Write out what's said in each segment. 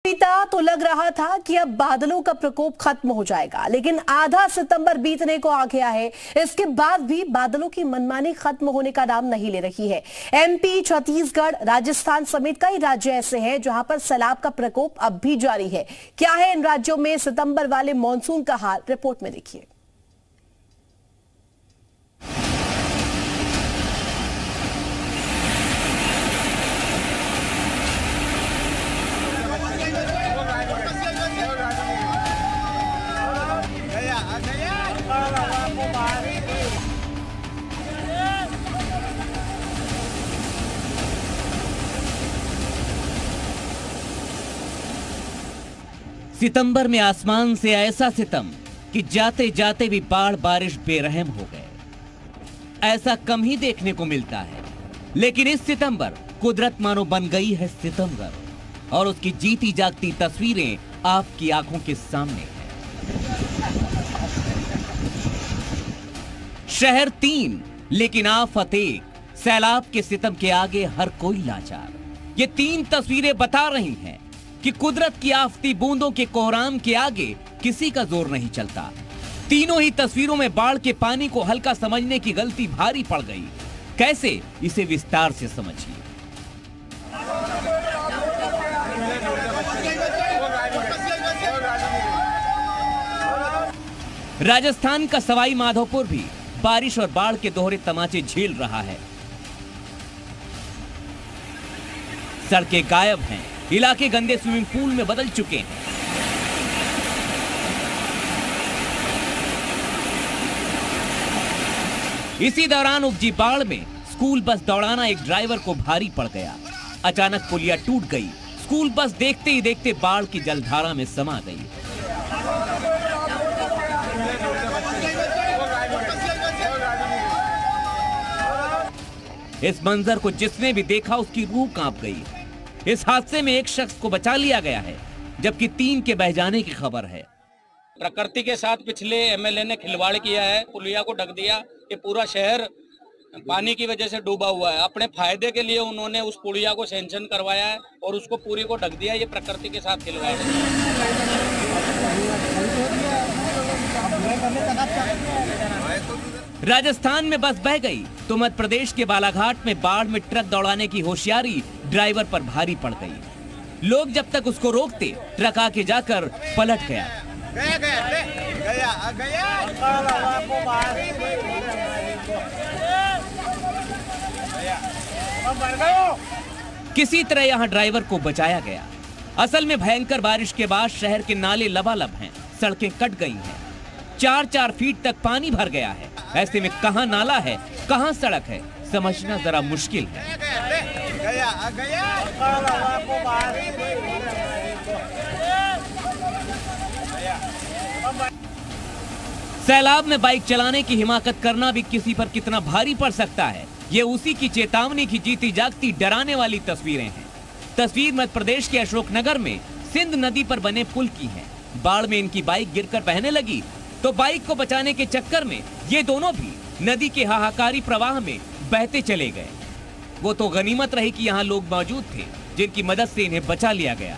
बीता तो लग रहा था कि अब बादलों का प्रकोप खत्म हो जाएगा, लेकिन आधा सितंबर बीतने को आ गया है। इसके बाद भी बादलों की मनमानी खत्म होने का नाम नहीं ले रही है। एमपी, छत्तीसगढ़, राजस्थान समेत कई राज्य ऐसे हैं जहां पर सैलाब का प्रकोप अब भी जारी है। क्या है इन राज्यों में सितंबर वाले मॉनसून का हाल, रिपोर्ट में देखिए। सितंबर में आसमान से ऐसा सितम कि जाते जाते भी बाढ़ बारिश बेरहम हो गए। ऐसा कम ही देखने को मिलता है, लेकिन इस सितंबर कुदरत मानो बन गई है सितमगर और उसकी जीती जागती तस्वीरें आपकी आंखों के सामने है। शहर 3 लेकिन आफत 1, सैलाब के सितम के आगे हर कोई लाचार। ये 3 तस्वीरें बता रही हैं कि कुदरत की आफती बूंदों के कोहराम के आगे किसी का जोर नहीं चलता। तीनों ही तस्वीरों में बाढ़ के पानी को हल्का समझने की गलती भारी पड़ गई। कैसे, इसे विस्तार से समझिए। राजस्थान का सवाई माधोपुर भी बारिश और बाढ़ के दोहरे तमाचे झेल रहा है। सड़कें गायब हैं, इलाके गंदे स्विमिंग पूल में बदल चुके हैं। इसी दौरान उपजी बाढ़ में स्कूल बस दौड़ाना एक ड्राइवर को भारी पड़ गया। अचानक पुलिया टूट गई। स्कूल बस देखते ही देखते बाढ़ की जलधारा में समा गई। इस मंजर को जिसने भी देखा उसकी रूह कांप गई। इस हादसे में एक शख्स को बचा लिया गया है, जबकि 3 के बह जाने की खबर है। प्रकृति के साथ पिछले एमएलए ने खिलवाड़ किया है, पुलिया को ढक दिया कि पूरा शहर पानी की वजह से डूबा हुआ है। अपने फायदे के लिए उन्होंने उस पुलिया को सैंक्शन करवाया है और उसको पूरी को ढक दिया। ये प्रकृति के साथ खिलवाड़ है। राजस्थान में बस बह गई तो मध्य प्रदेश के बालाघाट में बाढ़ में ट्रक दौड़ाने की होशियारी ड्राइवर पर भारी पड़ गई। लोग जब तक उसको रोकते, ट्रक आके जाकर पलट गया। किसी तरह यहां ड्राइवर को बचाया गया। असल में भयंकर बारिश के बाद शहर के नाले लबालब हैं, सड़कें कट गई हैं, 4-4 फीट तक पानी भर gया है। ऐसे में कहां नाला है, कहां सड़क है, समझना जरा मुश्किल है। सैलाब में बाइक चलाने की हिमाकत करना भी किसी पर कितना भारी पड़ सकता है, ये उसी की चेतावनी की जीती जागती डराने वाली तस्वीरें हैं। तस्वीर मध्य प्रदेश के अशोकनगर में सिंध नदी पर बने पुल की है। बाढ़ में इनकी बाइक गिरकर बहने लगी तो बाइक को बचाने के चक्कर में ये दोनों भी नदी के हाहाकारी प्रवाह में बहते चले गए। वो तो गनीमत रही कि यहाँ लोग मौजूद थे जिनकी मदद से इन्हें बचा लिया गया।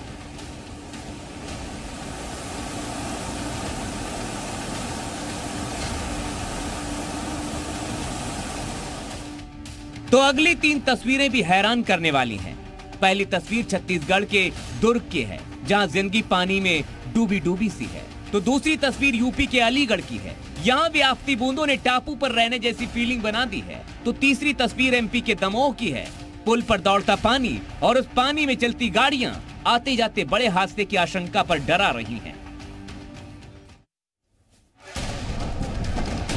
तो अगली 3 तस्वीरें भी हैरान करने वाली हैं। पहली तस्वीर छत्तीसगढ़ के दुर्ग की है, जहां जिंदगी पानी में डूबी डूबी सी है। तो दूसरी तस्वीर यूपी के अलीगढ़ की है, यहाँ भी आफती बूंदों ने टापू पर रहने जैसी फीलिंग बना दी है। तो तीसरी तस्वीर एमपी के दमोह की है, पुल पर दौड़ता पानी और उस पानी में चलती गाड़ियां आते जाते बड़े हादसे की आशंका पर डरा रही हैं।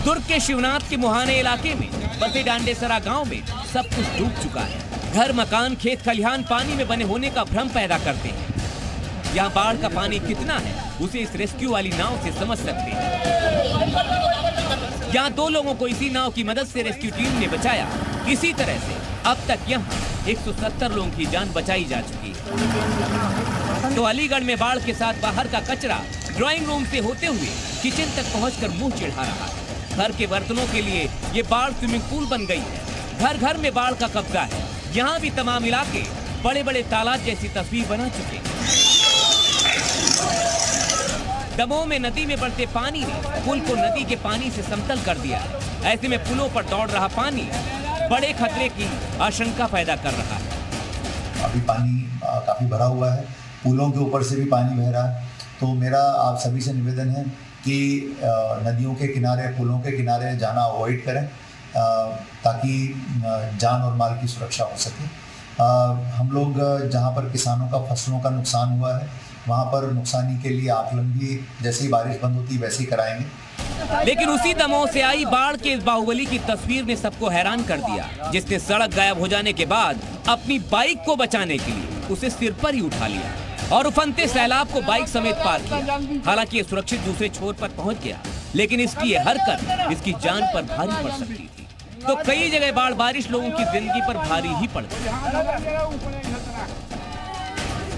दुर्ग के शिवनाथ के मुहाने इलाके में बसे डांडेसरा गांव में सब कुछ डूब चुका है। घर, मकान, खेत खलिहान पानी में बने होने का भ्रम पैदा करते हैं। यहाँ बाढ़ का पानी कितना है उसे इस रेस्क्यू वाली नाव से समझ सकते हैं। यहाँ 2 लोगों को इसी नाव की मदद से रेस्क्यू टीम ने बचाया। इसी तरह से अब तक यहाँ 170 लोगों की जान बचाई जा चुकी है। तो अलीगढ़ में बाढ़ के साथ बाहर का कचरा ड्राइंग रूम से होते हुए किचन तक पहुंचकर मुंह चिढ़ा रहा है। घर के बर्तनों के लिए ये बाढ़ स्विमिंग पूल बन गई है। घर घर में बाढ़ का कब्जा है। यहाँ भी तमाम इलाके बड़े बड़े तालाब जैसी तस्वीर बना चुके हैं। दमोह में नदी में बढ़ते पानी ने पुल को नदी के पानी से समतल कर दिया है। ऐसे में पुलों पर दौड़ रहा पानी बड़े खतरे की आशंका पैदा कर रहा है। अभी पानी काफी भरा हुआ है, पुलों के ऊपर से भी पानी बह रहा है। तो मेरा आप सभी से निवेदन है कि नदियों के किनारे, पुलों के किनारे जाना अवॉइड करें ताकि जान और माल की सुरक्षा हो सके। हम लोग जहां पर किसानों का फसलों का नुकसान हुआ है वहां पर नुकसानी के लिए आकलन भी जैसे ही बारिश बंद होती वैसे ही कराएंगे। लेकिन उसी दमोह से आई बाढ़ के इस बाहुबली की तस्वीर ने सबको हैरान कर दिया, जिसने सड़क गायब हो जाने के बाद अपनी बाइक को बचाने के लिए उसे सिर पर ही उठा लिया और उफनते सैलाब को बाइक समेत पार किया। हालांकि ये सुरक्षित दूसरे छोर पर पहुंच गया, लेकिन इसकी ये हरकत इसकी जान पर भारी पड़ सकती थी। तो कई जगह बाढ़ बारिश लोगों की जिंदगी पर भारी ही पड़ गई।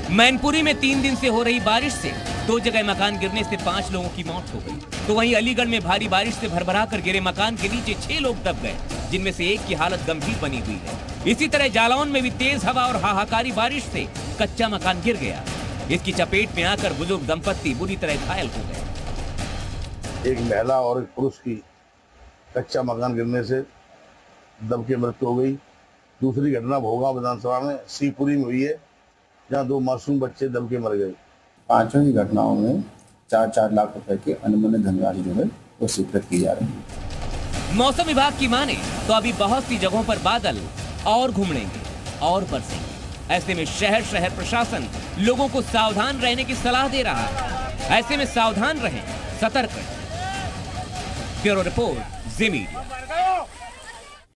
मैनपुरी में 3 दिन से हो रही बारिश से 2 जगह मकान गिरने से 5 लोगों की मौत हो गई। तो वहीं अलीगढ़ में भारी बारिश से भरभरा कर गिरे मकान के नीचे 6 लोग दब गए, जिनमें से एक की हालत गंभीर बनी हुई है। इसी तरह जालौन में भी तेज हवा और हाहाकारी बारिश से कच्चा मकान गिर गया। इसकी चपेट में आकर बुजुर्ग दंपत्ति बुरी तरह घायल हो गए। एक महिला और एक पुरुष की कच्चा मकान गिरने से दब के मृत्यु हो गई। दूसरी घटना भोगांव विधानसभा में सीपुरी में हुई है, जहां 2 मासूम बच्चे दब के मर गए। पांचों ही घटनाओं में 4-4 लाख रुपए की अनुमानित धनराशि जो है वो स्वीकृत की जा रही है। मौसम विभाग की माने तो अभी बहुत सी जगहों पर बादल और घुमड़ेंगे और बरसेंगे। ऐसे में शहर प्रशासन लोगों को सावधान रहने की सलाह दे रहा है। ऐसे में सावधान रहें, सतर्क रहें। ब्यूरो रिपोर्ट, जी मीडिया।